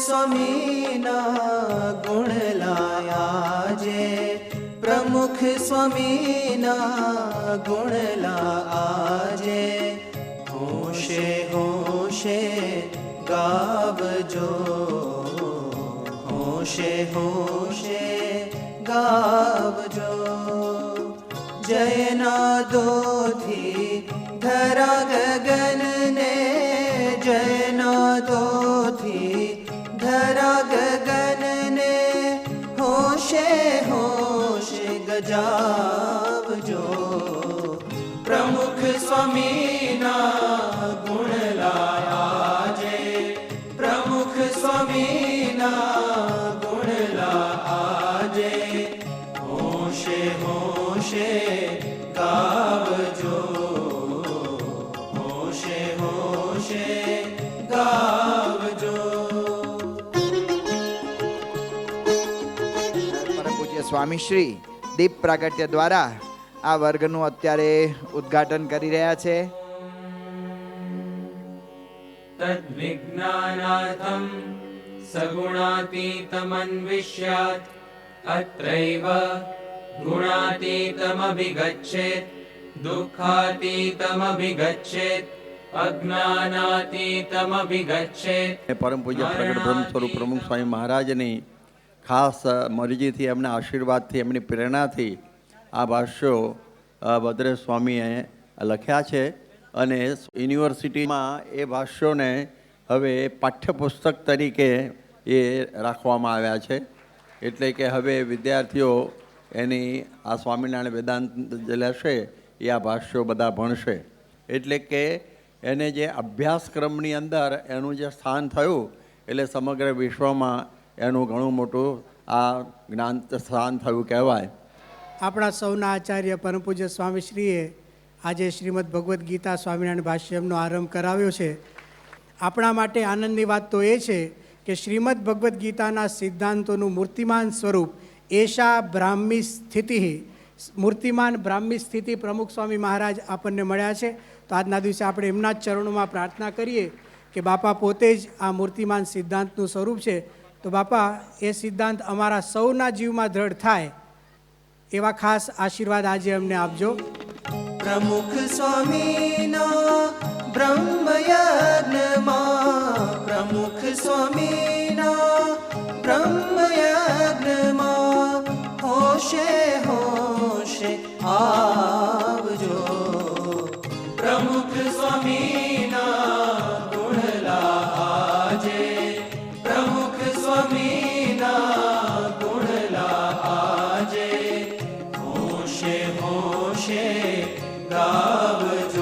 સ્વામીના ગુણ લાયા જે, પ્રમુખ સ્વામીના ગુણ લાજે. હોશે હોશે ગાવજો, હોશે હોશે ગાવજો. જયનાદોથી ધરા ગગનને, જયનાદોથી ધરા ગગનને. હોશે હોશે ગજાવજો, પ્રમુખ સ્વામીના ગુણ લાયા જે, પ્રમુખ સ્વામીના ગુણ લાજે. હોશે હોશે ગાવજો, હોશે હોશે ગાવજો. પરમ પૂજ્ય સ્વામી શ્રી દીપ પ્રાગટ્ય દ્વારા આ વર્ગનું અત્યારે ઉદ્ઘાટન કરી રહ્યા છે. તદ્વિજ્ઞાનાર્થમ સગુણાતીતમન્વિષ્યાત અત્રૈવ ગુણાતીતમભિગચ્છેત દુઃખાતીતમભિગચ્છેત અજ્ઞાનાતીતમભિગચ્છેત. પરમ પૂજ્ય પ્રગટ બ્રહ્મ સ્વરૂપ પ્રમુખ સ્વામી મહારાજની ખાસ મરજીથી, એમના આશીર્વાદથી, એમની પ્રેરણાથી આ ભાષ્યો ભદ્રેશ સ્વામીએ લખ્યા છે. અને યુનિવર્સિટીમાં એ ભાષ્યોને હવે પાઠ્યપુસ્તક તરીકે એ રાખવામાં આવ્યા છે. એટલે કે હવે વિદ્યાર્થીઓ એની આ સ્વામિનારાયણ વેદાંત જે લેશે એ આ ભાષ્યો બધા ભણશે. એટલે કે એને જે અભ્યાસક્રમની અંદર એનું જે સ્થાન થયું, એટલે સમગ્ર વિશ્વમાં એનું ઘણું મોટું આ જ્ઞાન સ્થાન થયું કહેવાય. આપણા સૌના આચાર્ય પરમ પૂજ્ય સ્વામીશ્રીએ આજે શ્રીમદ ભગવદ્ ગીતા સ્વામિનારાયણ ભાષ્યમનો આરંભ કરાવ્યો છે. આપણા માટે આનંદની વાત તો એ છે કે શ્રીમદ ભગવદ્ ગીતાના સિદ્ધાંતોનું મૂર્તિમાન સ્વરૂપ એશા બ્રાહ્મી સ્થિતિ, મૂર્તિમાન બ્રાહ્મી સ્થિતિ પ્રમુખ સ્વામી મહારાજ આપણને મળ્યા છે. તો આજના દિવસે આપણે એમના જ ચરણોમાં પ્રાર્થના કરીએ કે બાપા પોતે જ આ મૂર્તિમાન સિદ્ધાંતનું સ્વરૂપ છે. તો બાપા એ સિદ્ધાંત અમારા સૌના જીવમાં દ્રઢ થાય એવા ખાસ આશીર્વાદ આજે અમને આપજો. પ્રમુખ સ્વામીના બ્રહ્મયજ્ઞમાં, પ્રમુખ સ્વામીના બ્રહ્મયજ્ઞમાં. હોશે હોશે આવજો, પ્રમુખ સ્વામીના ગુણ લાજે, પ્રમુખ સ્વામીના ગુણ લાજે. હોશે હોશે ગાવજો.